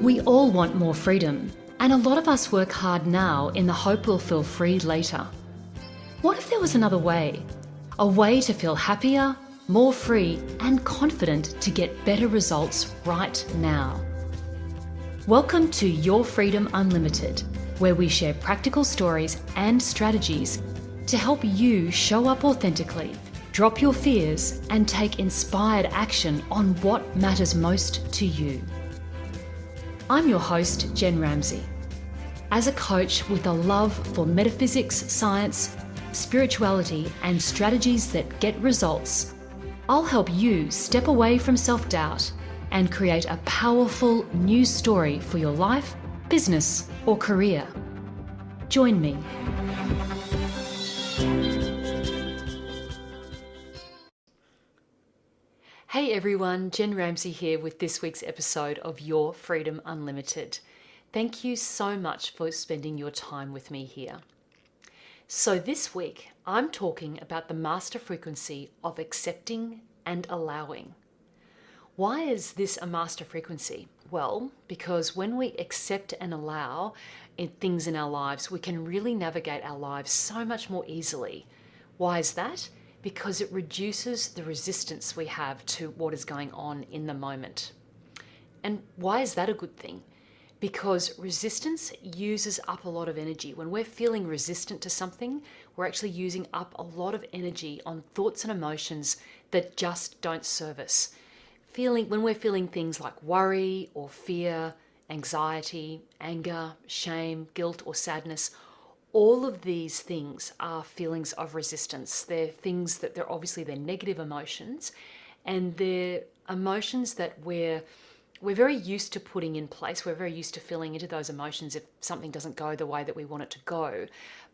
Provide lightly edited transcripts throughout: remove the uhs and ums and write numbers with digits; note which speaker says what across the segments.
Speaker 1: We all want more freedom, and a lot of us work hard now in the hope we'll feel free later. What if there was another way? A way to feel happier, more free, and confident to get better results right now. Welcome to Your Freedom Unlimited, where we share practical stories and strategies to help you show up authentically, drop your fears, and take inspired action on what matters most to you. I'm your host, Jen Ramsey. As a coach with a love for metaphysics, science, spirituality, and strategies that get results, I'll help you step away from self-doubt and create a powerful new story for your life, business, or career. Join me. Hey everyone, Jen Ramsey here with this week's episode of Your Freedom Unlimited. Thank you so much for spending your time with me here. So this week, I'm talking about the master frequency of accepting and allowing. Why is this a master frequency? Well, because when we accept and allow things in our lives, we can really navigate our lives so much more easily. Why is that? Because it reduces the resistance we have to what is going on in the moment. And why is that a good thing? Because resistance uses up a lot of energy. When we're feeling resistant to something, we're actually using up a lot of energy on thoughts and emotions that just don't serve us. When we're feeling things like worry or fear, anxiety, anger, shame, guilt, or sadness, all of these things are feelings of resistance. They're things that they're negative emotions, and they're emotions that we're very used to putting in place. We're very used to feeling into those emotions if something doesn't go the way that we want it to go.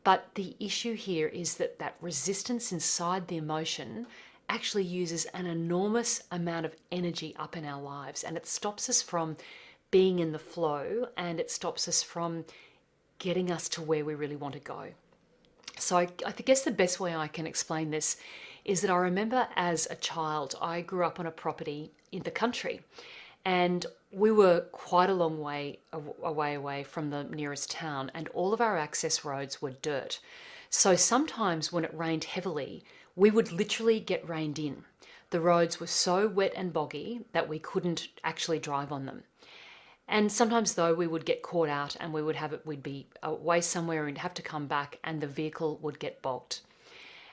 Speaker 1: But the issue here is that resistance inside the emotion actually uses an enormous amount of energy up in our lives, and it stops us from being in the flow, and it stops us from getting us to where we really want to go. So I guess the best way I can explain this is that I remember as a child, I grew up on a property in the country, and we were quite a long way away from the nearest town, and all of our access roads were dirt. So sometimes when it rained heavily, we would literally get rained in. The roads were so wet and boggy that we couldn't actually drive on them. And sometimes though we would get caught out and we'd be away somewhere and have to come back and the vehicle would get bogged.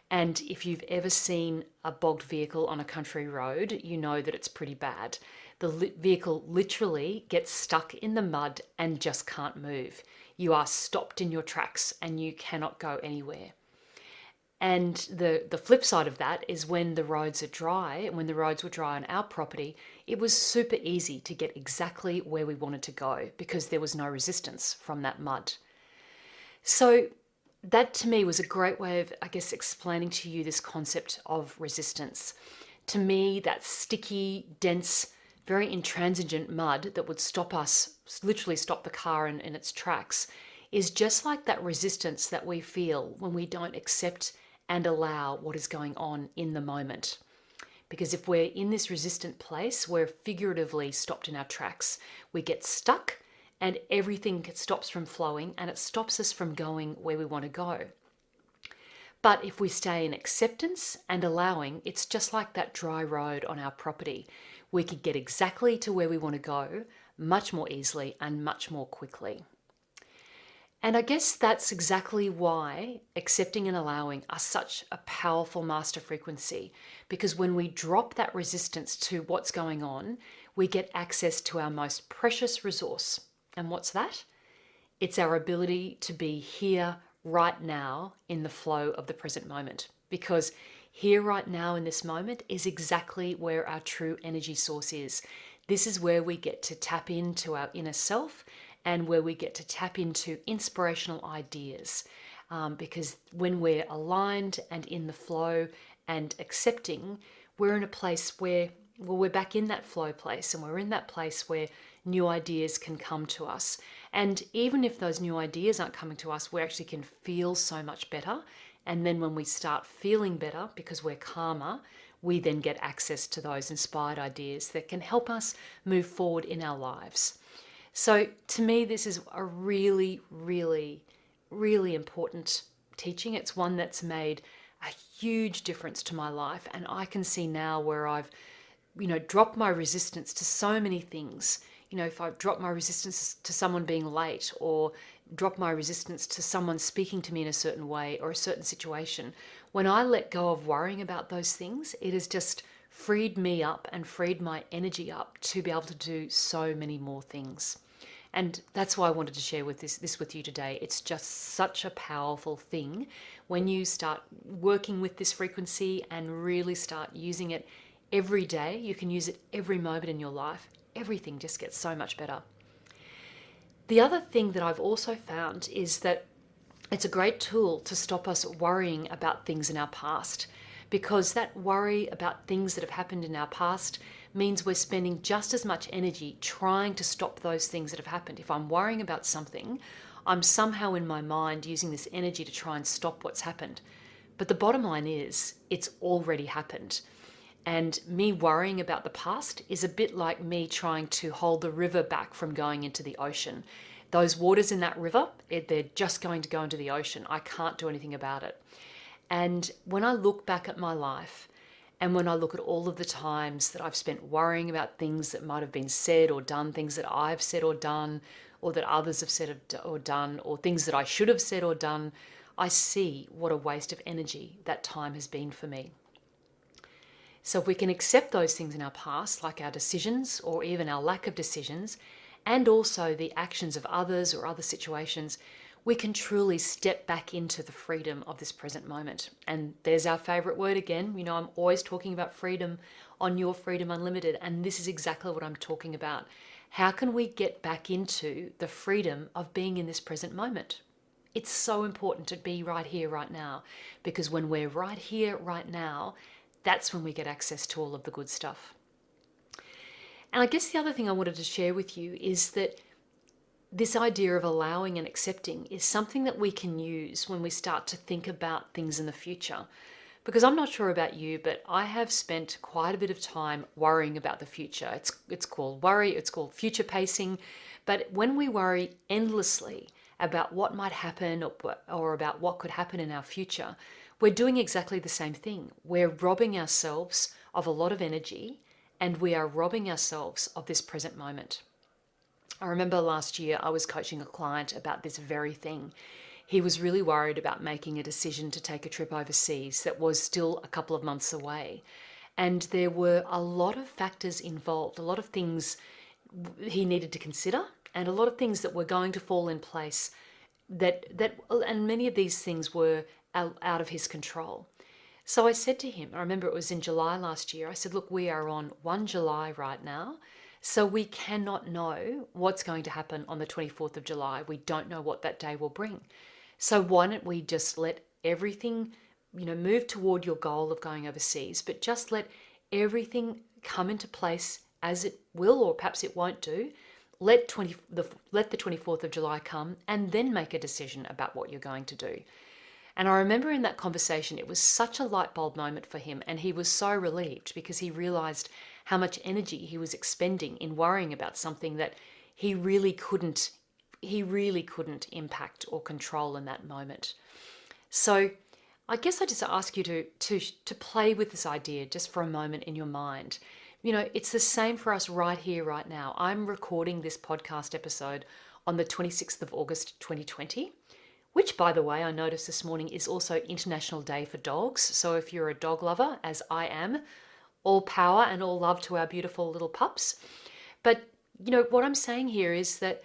Speaker 1: And if you've ever seen a bogged vehicle on a country road, you know that it's pretty bad. The vehicle literally gets stuck in the mud and just can't move. You are stopped in your tracks and you cannot go anywhere. And the flip side of that is when the roads are dry, and when the roads were dry on our property, it was super easy to get exactly where we wanted to go because there was no resistance from that mud. So that to me was a great way of, explaining to you this concept of resistance. To me, that sticky, dense, very intransigent mud that would stop us, literally stop the car in its tracks, is just like that resistance that we feel when we don't accept and allow what is going on in the moment. Because if we're in this resistant place, we're figuratively stopped in our tracks. We get stuck and everything stops from flowing and it stops us from going where we want to go. But if we stay in acceptance and allowing, it's just like that dry road on our property. We could get exactly to where we want to go much more easily and much more quickly. And I guess that's exactly why accepting and allowing are such a powerful master frequency, because when we drop that resistance to what's going on, we get access to our most precious resource. And what's that? It's our ability to be here right now in the flow of the present moment, because here right now in this moment is exactly where our true energy source is. This is where we get to tap into our inner self and where we get to tap into inspirational ideas. Because when we're aligned and in the flow and accepting, we're in a place where we're back in that flow place, and we're in that place where new ideas can come to us. And even if those new ideas aren't coming to us, we actually can feel so much better. And then when we start feeling better because we're calmer, we then get access to those inspired ideas that can help us move forward in our lives. So to me, this is a really, really, really important teaching. It's one that's made a huge difference to my life. And I can see now where I've, dropped my resistance to so many things. If I drop my resistance to someone being late, or drop my resistance to someone speaking to me in a certain way or a certain situation, when I let go of worrying about those things, it has just freed me up and freed my energy up to be able to do so many more things. And that's why I wanted to share with this with you today. It's just such a powerful thing when you start working with this frequency and really start using it every day. You can use it every moment in your life. Everything just gets so much better. The other thing that I've also found is that it's a great tool to stop us worrying about things in our past, because that worry about things that have happened in our past means we're spending just as much energy trying to stop those things that have happened. If I'm worrying about something, I'm somehow in my mind using this energy to try and stop what's happened. But the bottom line is, it's already happened. And me worrying about the past is a bit like me trying to hold the river back from going into the ocean. Those waters in that river, they're just going to go into the ocean. I can't do anything about it. And when I look back at my life, and when I look at all of the times that I've spent worrying about things that might have been said or done, things that I've said or done, or that others have said or done, or things that I should have said or done, I see what a waste of energy that time has been for me. So if we can accept those things in our past, like our decisions or even our lack of decisions, and also the actions of others or other situations, we can truly step back into the freedom of this present moment. And there's our favorite word again. I'm always talking about freedom on Your Freedom Unlimited, and this is exactly what I'm talking about. How can we get back into the freedom of being in this present moment? It's so important to be right here, right now, because when we're right here, right now, that's when we get access to all of the good stuff. And I guess the other thing I wanted to share with you is that this idea of allowing and accepting is something that we can use when we start to think about things in the future. Because I'm not sure about you, but I have spent quite a bit of time worrying about the future. It's called worry, it's called future pacing. But when we worry endlessly about what might happen or about what could happen in our future, we're doing exactly the same thing. We're robbing ourselves of a lot of energy, and we are robbing ourselves of this present moment. I remember last year I was coaching a client about this very thing. He was really worried about making a decision to take a trip overseas that was still a couple of months away. And there were a lot of factors involved, a lot of things he needed to consider, and a lot of things that were going to fall in place and many of these things were out of his control. So I said to him, I remember it was in July last year, I said, look, we are on 1 July right now, so we cannot know what's going to happen on the 24th of July. We don't know what that day will bring. So why don't we just let everything, move toward your goal of going overseas, but just let everything come into place as it will, or perhaps it won't do. Let the 24th of July come and then make a decision about what you're going to do. And I remember in that conversation, it was such a light bulb moment for him, and he was so relieved because he realized how much energy he was expending in worrying about something that he really couldn't impact or control in that moment. So I guess I just ask you to play with this idea just for a moment in your mind. It's the same for us right here, right now. I'm recording this podcast episode on the 26th of August, 2020, which, by the way, I noticed this morning is also International Day for Dogs. So if you're a dog lover, as I am, all power and all love to our beautiful little pups. But, what I'm saying here is that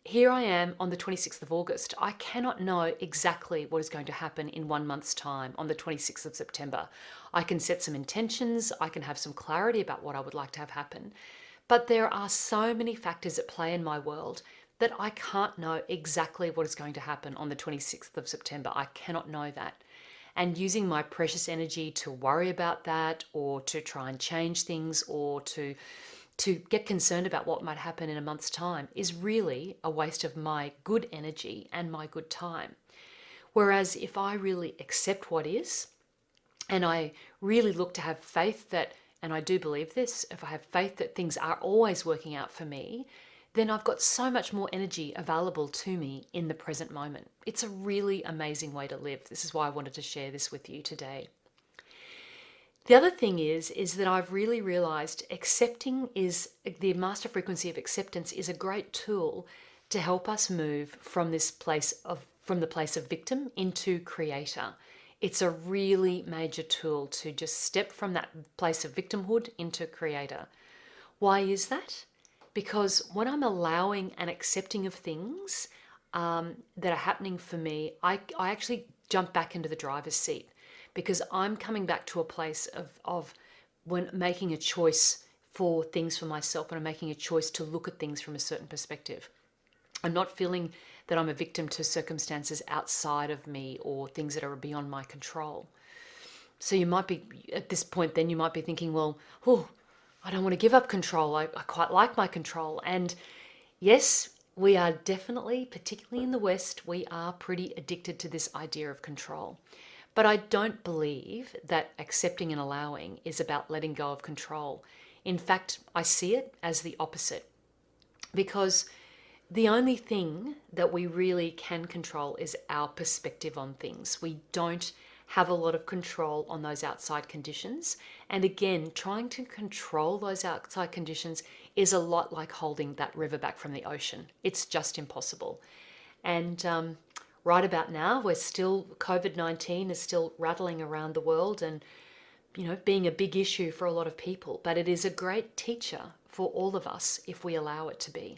Speaker 1: here I am on the 26th of August. I cannot know exactly what is going to happen in 1 month's time on the 26th of September. I can set some intentions. I can have some clarity about what I would like to have happen. But there are so many factors at play in my world that I can't know exactly what is going to happen on the 26th of September. I cannot know that. And using my precious energy to worry about that, or to try and change things, or to get concerned about what might happen in a month's time is really a waste of my good energy and my good time. Whereas if I really accept what is, and I really look to have faith that, and I do believe this, if I have faith that things are always working out for me, then I've got so much more energy available to me in the present moment. It's a really amazing way to live. This is why I wanted to share this with you today. The other thing is that I've really realized accepting is the master frequency of acceptance is a great tool to help us move from the place of victim into creator. It's a really major tool to just step from that place of victimhood into creator. Why is that? Because when I'm allowing and accepting of things that are happening for me, I actually jump back into the driver's seat, because I'm coming back to a place of when making a choice for things for myself, and I'm making a choice to look at things from a certain perspective. I'm not feeling that I'm a victim to circumstances outside of me or things that are beyond my control. So you might be, at this point then, you might be thinking, well, I don't want to give up control. I quite like my control. And yes, we are definitely, particularly in the West, we are pretty addicted to this idea of control. But I don't believe that accepting and allowing is about letting go of control. In fact, I see it as the opposite, because the only thing that we really can control is our perspective on things. We don't have a lot of control on those outside conditions. And again, trying to control those outside conditions is a lot like holding that river back from the ocean. It's just impossible. And right about now, COVID-19 is still rattling around the world and, being a big issue for a lot of people. But it is a great teacher for all of us if we allow it to be.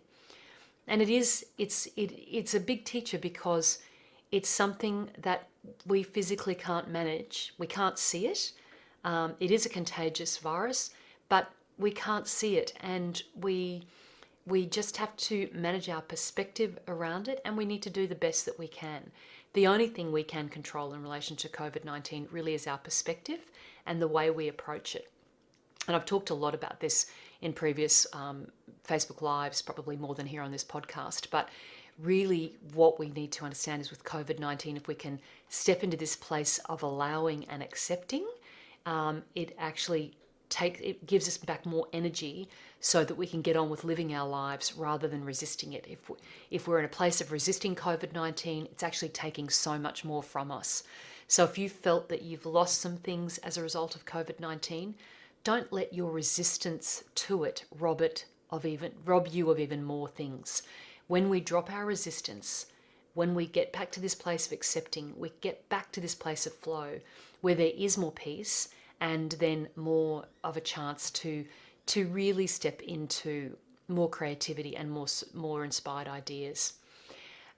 Speaker 1: And it's a big teacher because it's something that we physically can't manage. We can't see it. It is a contagious virus, but we can't see it. And we just have to manage our perspective around it, and we need to do the best that we can. The only thing we can control in relation to COVID-19 really is our perspective and the way we approach it. And I've talked a lot about this in previous Facebook Lives, probably more than here on this podcast. But really what we need to understand is with COVID-19, if we can step into this place of allowing and accepting, it gives us back more energy so that we can get on with living our lives rather than resisting it. If we're in a place of resisting COVID-19, it's actually taking so much more from us. So if you felt that you've lost some things as a result of COVID-19, don't let your resistance to it rob you of even more things. When we drop our resistance, when we get back to this place of accepting, we get back to this place of flow where there is more peace and then more of a chance to really step into more creativity and more inspired ideas.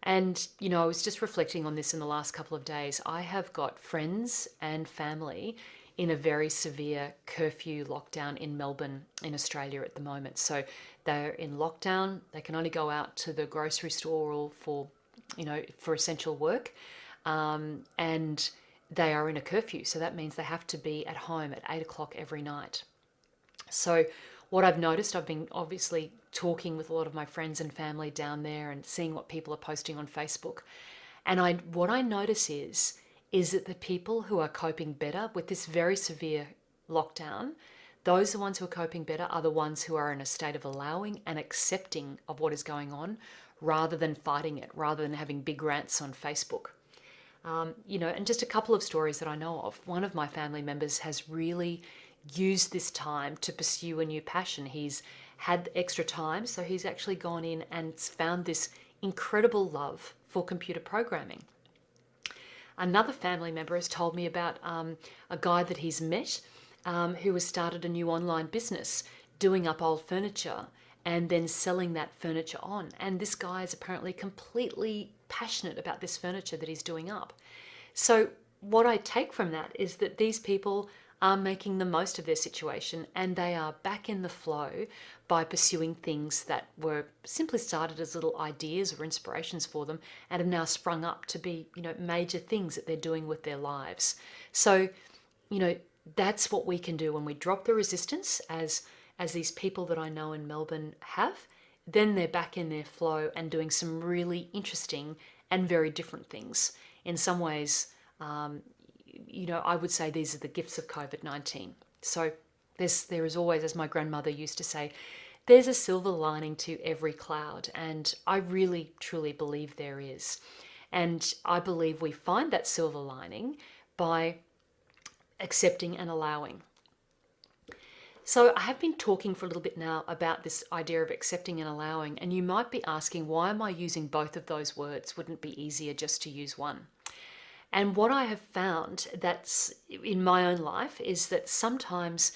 Speaker 1: And, I was just reflecting on this in the last couple of days. I have got friends and family in a very severe curfew lockdown in Melbourne in Australia at the moment. So they're in lockdown. They can only go out to the grocery store or for essential work. And they are in a curfew. So that means they have to be at home at 8 o'clock every night. So what I've noticed, I've been obviously talking with a lot of my friends and family down there and seeing what people are posting on Facebook. And what I notice is that the people who are coping better with this very severe lockdown, those are the ones who are coping better are the ones who are in a state of allowing and accepting of what is going on rather than fighting it, rather than having big rants on Facebook. And just a couple of stories that I know of. One of my family members has really used this time to pursue a new passion. He's had extra time, so he's actually gone in and found this incredible love for computer programming. Another family member has told me about a guy that he's met who has started a new online business doing up old furniture and then selling that furniture on. And this guy is apparently completely passionate about this furniture that he's doing up. So what I take from that is that these people are making the most of their situation, and they are back in the flow by pursuing things that were simply started as little ideas or inspirations for them and have now sprung up to be, major things that they're doing with their lives. So, that's what we can do when we drop the resistance, as these people that I know in Melbourne have. Then they're back in their flow and doing some really interesting and very different things. In some ways, I would say these are the gifts of COVID-19. So there is always, as my grandmother used to say, there's a silver lining to every cloud, and I really, truly believe there is. And I believe we find that silver lining by accepting and allowing. So I have been talking for a little bit now about this idea of accepting and allowing, and you might be asking, why am I using both of those words? Wouldn't it be easier just to use one? And what I have found that's in my own life is that sometimes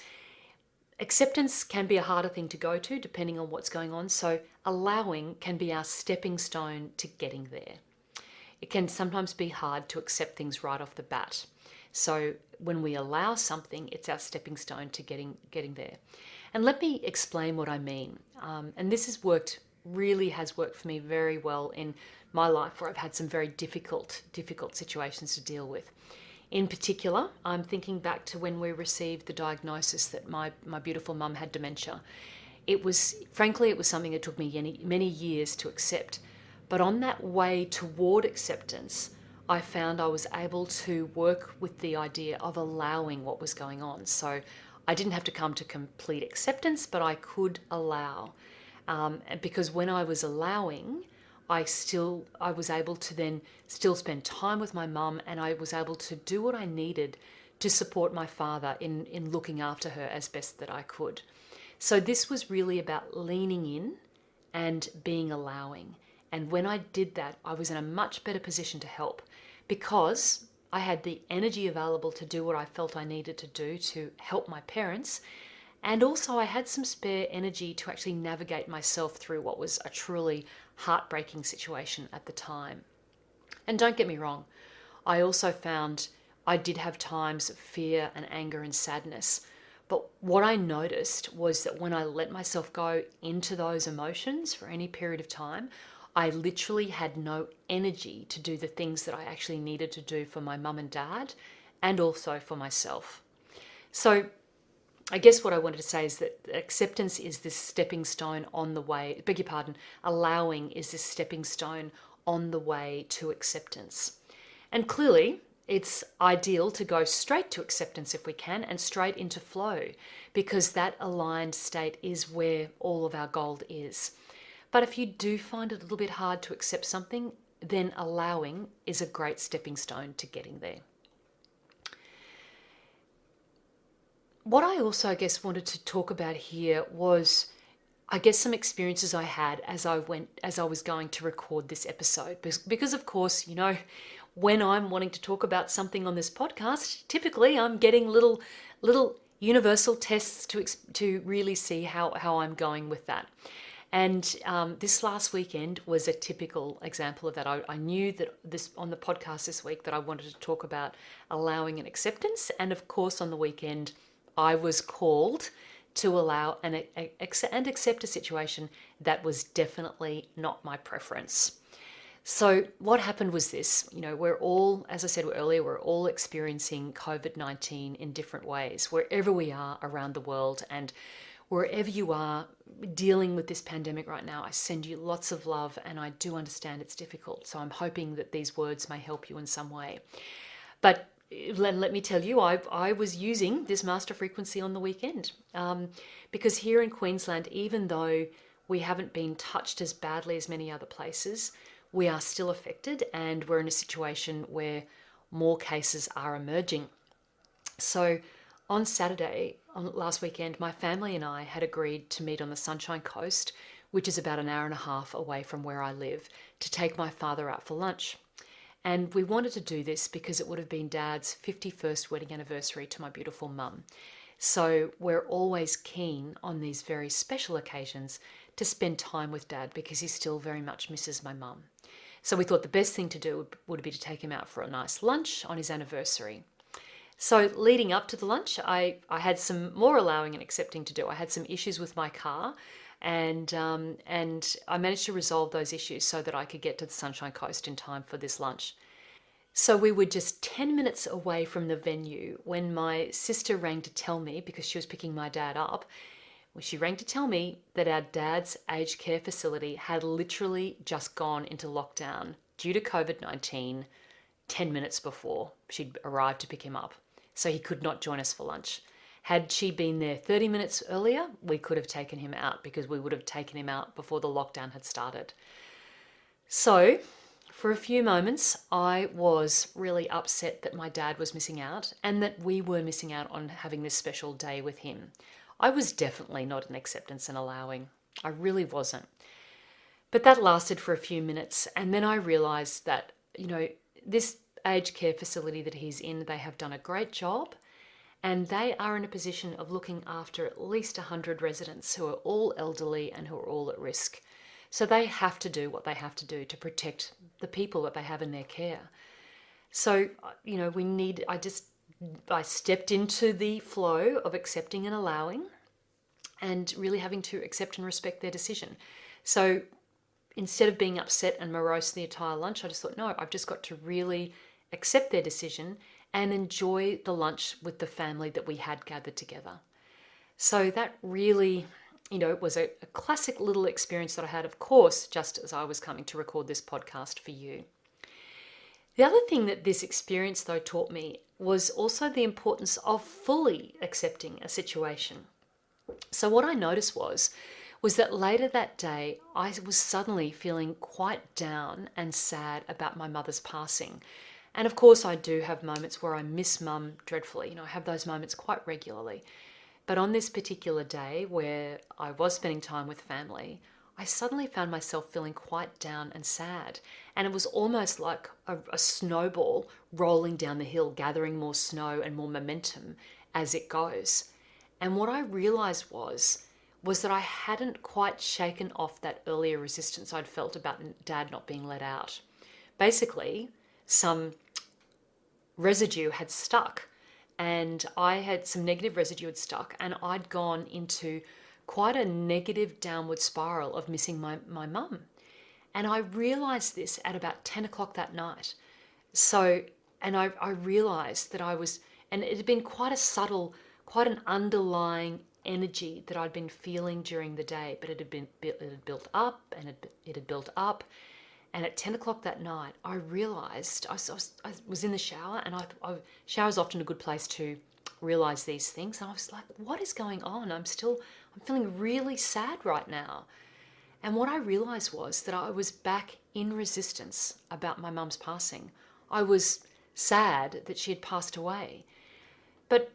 Speaker 1: acceptance can be a harder thing to go to depending on what's going on. So allowing can be our stepping stone to getting there. It can sometimes be hard to accept things right off the bat. So when we allow something, it's our stepping stone to getting there. And let me explain what I mean. And this really has worked for me very well in my life, where I've had some very difficult situations to deal with. In particular, I'm thinking back to when we received the diagnosis that my beautiful mum had dementia. It was something that took me many years to accept. But on that way toward acceptance, I found I was able to work with the idea of allowing what was going on. So I didn't have to come to complete acceptance, but I could allow. Because when I was allowing, I was able to then still spend time with my mum, and I was able to do what I needed to support my father in looking after her as best that I could. So this was really about leaning in and being allowing. And when I did that, I was in a much better position to help, because I had the energy available to do what I felt I needed to do to help my parents. And also I had some spare energy to actually navigate myself through what was a truly heartbreaking situation at the time. And don't get me wrong, I also found I did have times of fear and anger and sadness. But what I noticed was that when I let myself go into those emotions for any period of time, I literally had no energy to do the things that I actually needed to do for my mum and dad, and also for myself. So I guess what I wanted to say is that acceptance is this stepping stone on the way, allowing is this stepping stone on the way to acceptance. And clearly, it's ideal to go straight to acceptance if we can, and straight into flow, because that aligned state is where all of our gold is. But if you do find it a little bit hard to accept something, then allowing is a great stepping stone to getting there. What I also, wanted to talk about here was, some experiences I had as I was going to record this episode. Because of course, when I'm wanting to talk about something on this podcast, typically I'm getting little universal tests to really see how I'm going with that. And this last weekend was a typical example of that. I knew that on the podcast this week that I wanted to talk about allowing and acceptance. And of course, on the weekend, I was called to allow and accept a situation that was definitely not my preference. So what happened was this, we're all, as I said earlier, we're all experiencing COVID-19 in different ways, wherever we are around the world. And wherever you are dealing with this pandemic right now, I send you lots of love, and I do understand it's difficult. So I'm hoping that these words may help you in some way. But let me tell you, I was using this master frequency on the weekend, because here in Queensland, even though we haven't been touched as badly as many other places, we are still affected, and we're in a situation where more cases are emerging. So on Saturday, last weekend, my family and I had agreed to meet on the Sunshine Coast, which is about an hour and a half away from where I live, to take my father out for lunch. And we wanted to do this because it would have been Dad's 51st wedding anniversary to my beautiful mum. So we're always keen on these very special occasions to spend time with Dad, because he still very much misses my mum. So we thought the best thing to do would be to take him out for a nice lunch on his anniversary. So leading up to the lunch, I had some more allowing and accepting to do. I had some issues with my car, and I managed to resolve those issues so that I could get to the Sunshine Coast in time for this lunch. So we were just 10 minutes away from the venue when my sister rang to tell me, because she was picking my dad up, she rang to tell me that our dad's aged care facility had literally just gone into lockdown due to COVID-19 10 minutes before she'd arrived to pick him up. So he could not join us for lunch. Had she been there 30 minutes earlier, we could have taken him out because we would have taken him out before the lockdown had started. So, for a few moments, I was really upset that my dad was missing out and that we were missing out on having this special day with him. I was definitely not an acceptance and allowing. I really wasn't. But that lasted for a few minutes, and then I realised that, this aged care facility that he's in, they have done a great job, and they are in a position of looking after at least 100 residents who are all elderly and who are all at risk. So they have to do what they have to do to protect the people that they have in their care. So, I stepped into the flow of accepting and allowing and really having to accept and respect their decision. So instead of being upset and morose the entire lunch, I just thought, no, I've just got to really accept their decision and enjoy the lunch with the family that we had gathered together. So that really, was a classic little experience that I had, of course, just as I was coming to record this podcast for you. The other thing that this experience, though, taught me was also the importance of fully accepting a situation. So what I noticed was that later that day, I was suddenly feeling quite down and sad about my mother's passing. And of course, I do have moments where I miss mum dreadfully. I have those moments quite regularly. But on this particular day where I was spending time with family, I suddenly found myself feeling quite down and sad. And it was almost like a snowball rolling down the hill, gathering more snow and more momentum as it goes. And what I realized was that I hadn't quite shaken off that earlier resistance I'd felt about Dad not being let out. Basically, some residue had stuck, and I had some negative residue had stuck, and I'd gone into quite a negative downward spiral of missing my mum. And I realized this at about 10 o'clock that night. So, and I realized that and it had been quite an underlying energy that I'd been feeling during the day, but it had built up and it had built up. And at 10 o'clock that night, I realized I was in the shower, and shower's often a good place to realize these things. And I was like, what is going on? I'm feeling really sad right now. And what I realized was that I was back in resistance about my mum's passing. I was sad that she had passed away. But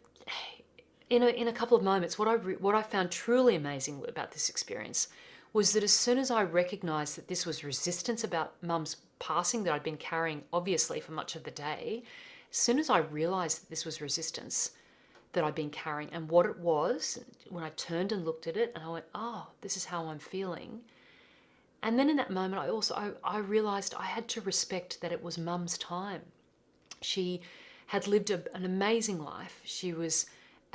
Speaker 1: in a couple of moments, what I found truly amazing about this experience was that as soon as I recognized that this was resistance about mum's passing that I'd been carrying obviously for much of the day, as soon as I realized that this was resistance that I'd been carrying and what it was, when I turned and looked at it and I went, oh, this is how I'm feeling. And then in that moment, I realized I had to respect that it was mum's time. She had lived an amazing life. She was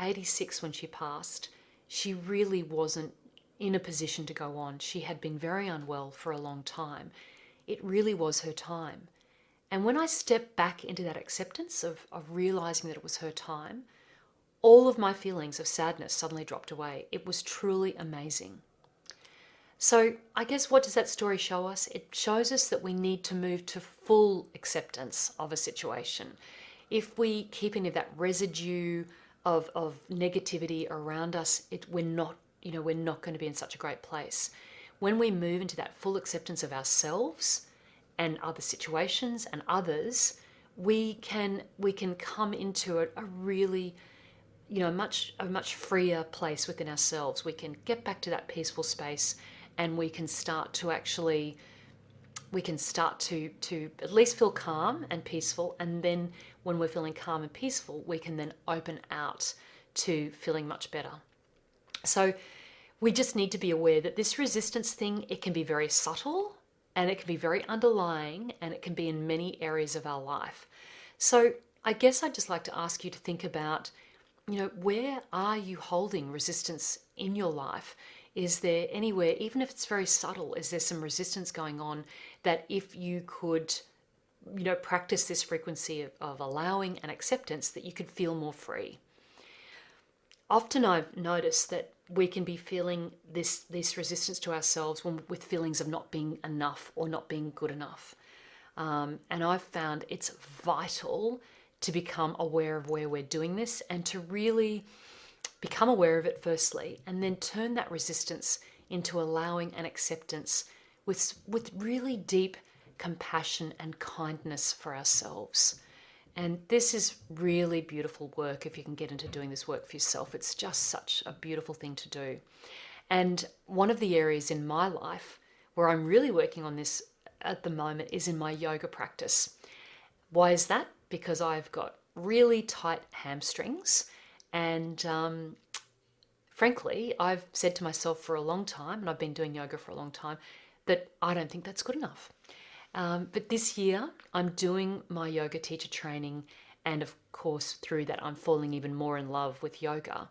Speaker 1: 86 when she passed. She really wasn't in a position to go on. She had been very unwell for a long time. It really was her time. And when I stepped back into that acceptance of realizing that it was her time, all of my feelings of sadness suddenly dropped away. It was truly amazing. So I guess what does that story show us? It shows us that we need to move to full acceptance of a situation. If we keep any of that residue of negativity around us, we're not going to be in such a great place. When we move into that full acceptance of ourselves and other situations and others, we can come into a really, a much freer place within ourselves. We can get back to that peaceful space, and we can start to at least feel calm and peaceful. And then when we're feeling calm and peaceful, we can then open out to feeling much better. So we just need to be aware that this resistance thing, it can be very subtle and it can be very underlying, and it can be in many areas of our life. So I guess I'd just like to ask you to think about, where are you holding resistance in your life? Is there anywhere, even if it's very subtle, is there some resistance going on that if you could, practice this frequency of allowing and acceptance, that you could feel more free? Often I've noticed that we can be feeling this resistance to ourselves with feelings of not being enough or not being good enough. And I've found it's vital to become aware of where we're doing this and to really become aware of it firstly, and then turn that resistance into allowing and acceptance with really deep compassion and kindness for ourselves. And this is really beautiful work if you can get into doing this work for yourself. It's just such a beautiful thing to do. And one of the areas in my life where I'm really working on this at the moment is in my yoga practice. Why is that? Because I've got really tight hamstrings, and frankly, I've said to myself for a long time, and I've been doing yoga for a long time, that I don't think that's good enough. But this year, I'm doing my yoga teacher training, and of course, through that, I'm falling even more in love with yoga.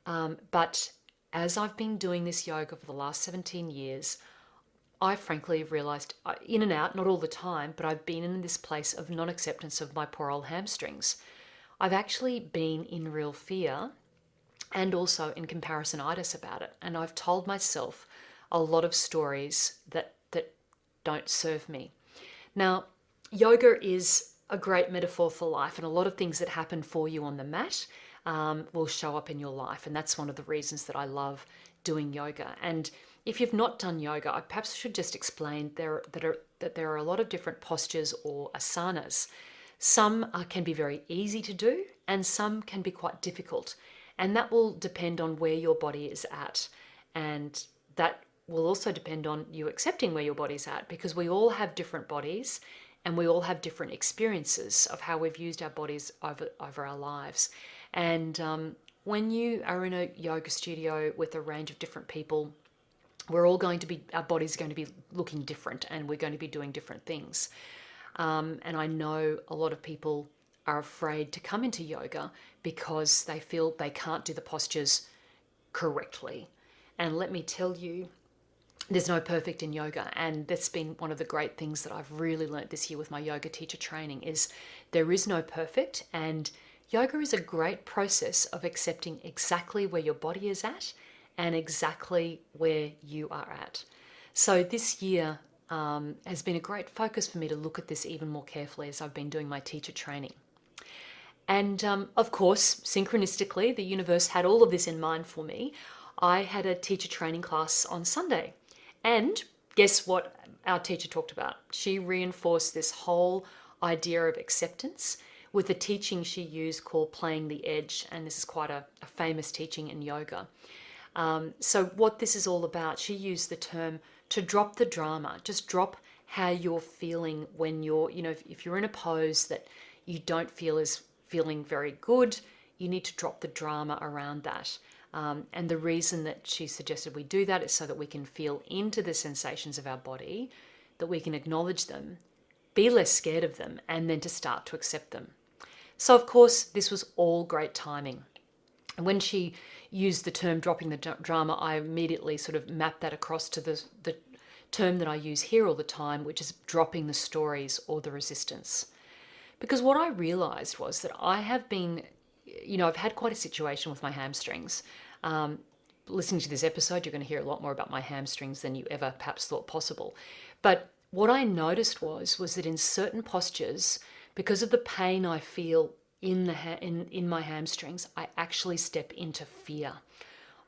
Speaker 1: But as I've been doing this yoga for the last 17 years, I frankly have realized, in and out, not all the time, but I've been in this place of non acceptance of my poor old hamstrings. I've actually been in real fear and also in comparisonitis about it. And I've told myself a lot of stories that don't serve me. Now, yoga is a great metaphor for life, and a lot of things that happen for you on the mat will show up in your life. And that's one of the reasons that I love doing yoga. And if you've not done yoga, I perhaps should just explain that there are a lot of different postures or asanas. Some can be very easy to do, and some can be quite difficult. And that will depend on where your body is at. And that will also depend on you accepting where your body's at, because we all have different bodies and we all have different experiences of how we've used our bodies over our lives. And when you are in a yoga studio with a range of different people, our body's going to be looking different, and we're going to be doing different things. And I know a lot of people are afraid to come into yoga because they feel they can't do the postures correctly. And let me tell you, there's no perfect in yoga, and that's been one of the great things that I've really learned this year with my yoga teacher training is there is no perfect, and yoga is a great process of accepting exactly where your body is at and exactly where you are at. So this year has been a great focus for me to look at this even more carefully as I've been doing my teacher training. And of course, synchronistically, the universe had all of this in mind for me. I had a teacher training class on Sunday. And guess what our teacher talked about? She reinforced this whole idea of acceptance with a teaching she used called playing the edge. And this is quite a famous teaching in yoga. So what this is all about, she used the term to drop the drama. Just drop how you're feeling when you're, if you're in a pose that you don't feel is feeling very good, you need to drop the drama around that. And the reason that she suggested we do that is so that we can feel into the sensations of our body, that we can acknowledge them, be less scared of them, and then to start to accept them. So, of course, this was all great timing. And when she used the term dropping the drama, I immediately sort of mapped that across to the term that I use here all the time, which is dropping the stories or the resistance. Because what I realized was that I have been, I've had quite a situation with my hamstrings. Listening to this episode, you're going to hear a lot more about my hamstrings than you ever perhaps thought possible. But what I noticed was that in certain postures, because of the pain I feel in my hamstrings, I actually step into fear.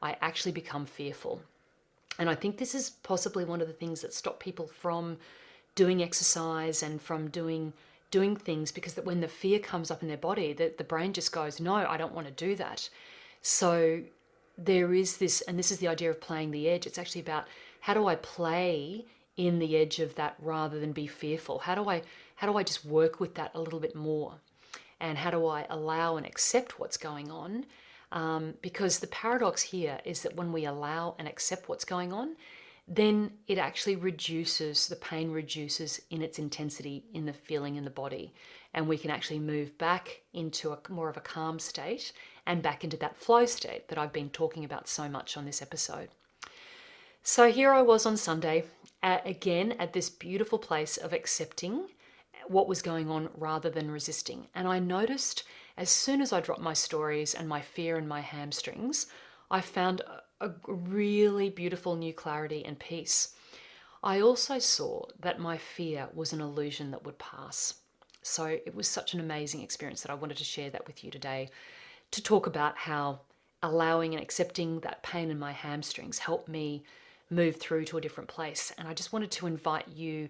Speaker 1: I actually become fearful. And I think this is possibly one of the things that stop people from doing exercise and from doing things, because that when the fear comes up in their body, the brain just goes, no, I don't want to do that. So there is this, and this is the idea of playing the edge. It's actually about how do I play in the edge of that rather than be fearful? How do I just work with that a little bit more? And how do I allow and accept what's going on? Because the paradox here is that when we allow and accept what's going on, then it actually the pain reduces in its intensity in the feeling in the body. And we can actually move back into more of a calm state and back into that flow state that I've been talking about so much on this episode. So here I was on Sunday, again at this beautiful place of accepting what was going on rather than resisting. And I noticed as soon as I dropped my stories and my fear and my hamstrings, I found a really beautiful new clarity and peace. I also saw that my fear was an illusion that would pass. So it was such an amazing experience that I wanted to share that with you today, to talk about how allowing and accepting that pain in my hamstrings helped me move through to a different place. And I just wanted to invite you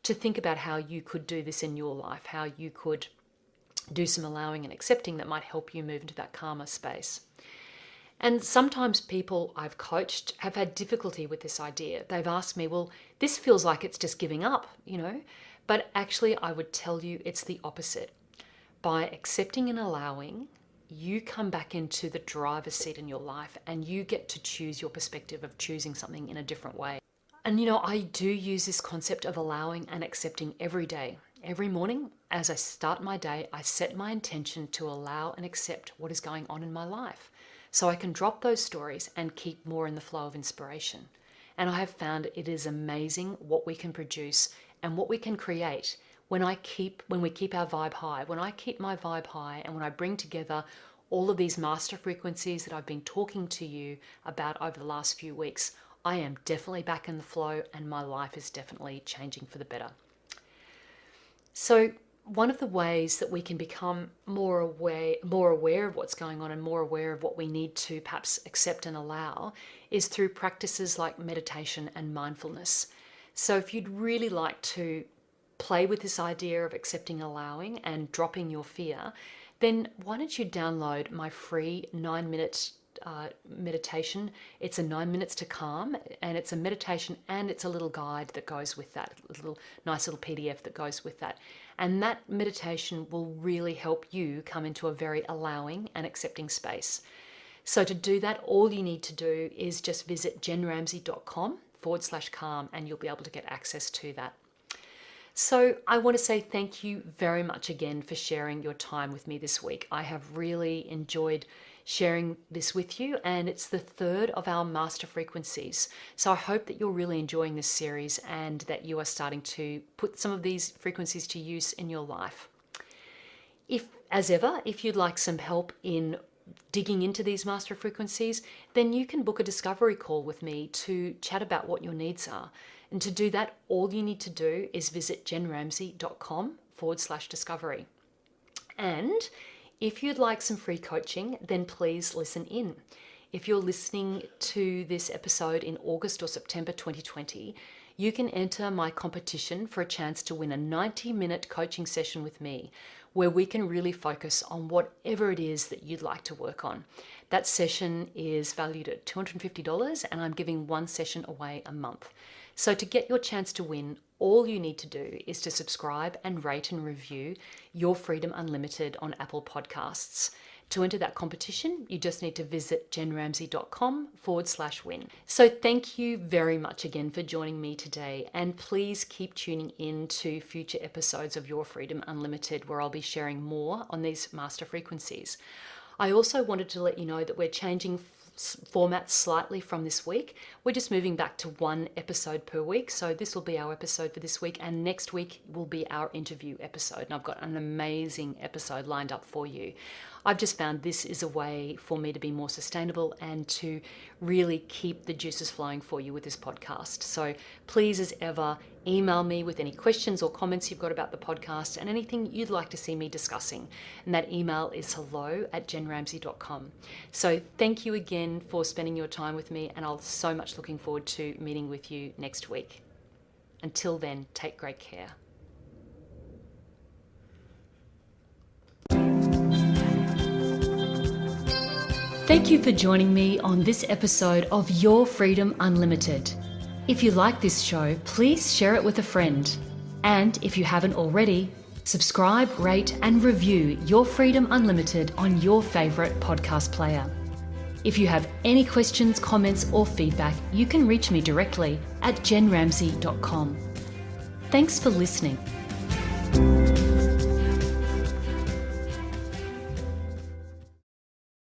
Speaker 1: to think about how you could do this in your life, how you could do some allowing and accepting that might help you move into that calmer space. And sometimes people I've coached have had difficulty with this idea. They've asked me, well, this feels like it's just giving up, But actually, I would tell you it's the opposite. By accepting and allowing, you come back into the driver's seat in your life and you get to choose your perspective of choosing something in a different way. And I do use this concept of allowing and accepting every day. Every morning, as I start my day, I set my intention to allow and accept what is going on in my life, so I can drop those stories and keep more in the flow of inspiration. And I have found it is amazing what we can produce and what we can create when we keep our vibe high, when I keep my vibe high, and when I bring together all of these master frequencies that I've been talking to you about over the last few weeks, I am definitely back in the flow and my life is definitely changing for the better. So one of the ways that we can become more aware of what's going on and more aware of what we need to perhaps accept and allow is through practices like meditation and mindfulness. So if you'd really like to play with this idea of accepting, allowing, and dropping your fear, then why don't you download my free 9-minute meditation. It's a 9 minutes to calm, and it's a meditation and it's a little guide that goes with that, nice little PDF that goes with that. And that meditation will really help you come into a very allowing and accepting space. So to do that, all you need to do is just visit jenramsey.com/calm and you'll be able to get access to that. So I want to say thank you very much again for sharing your time with me this week. I have really enjoyed sharing this with you, and it's the third of our master frequencies. So I hope that you're really enjoying this series and that you are starting to put some of these frequencies to use in your life. If you'd like some help in digging into these master frequencies, then you can book a discovery call with me to chat about what your needs are. And to do that, all you need to do is visit jenramsey.com/discovery. And if you'd like some free coaching, then please listen in. If you're listening to this episode in August or September 2020, you can enter my competition for a chance to win a 90-minute coaching session with me, where we can really focus on whatever it is that you'd like to work on. That session is valued at $250, and I'm giving one session away a month. So to get your chance to win, all you need to do is to subscribe and rate and review Your Freedom Unlimited on Apple Podcasts. To enter that competition, you just need to visit jenramsey.com/win. So thank you very much again for joining me today, and please keep tuning in to future episodes of Your Freedom Unlimited, where I'll be sharing more on these master frequencies. I also wanted to let you know that we're changing format slightly from this week. We're just moving back to one episode per week. So this will be our episode for this week, and next week will be our interview episode. And I've got an amazing episode lined up for you. I've just found this is a way for me to be more sustainable and to really keep the juices flowing for you with this podcast. So please, as ever, email me with any questions or comments you've got about the podcast and anything you'd like to see me discussing. And that email is hello@jenramsey.com. So thank you again for spending your time with me, and I'm so much looking forward to meeting with you next week. Until then, take great care. Thank you for joining me on this episode of Your Freedom Unlimited. If you like this show, please share it with a friend. And if you haven't already, subscribe, rate, and review Your Freedom Unlimited on your favorite podcast player. If you have any questions, comments, or feedback, you can reach me directly at jenramsey.com. Thanks for listening.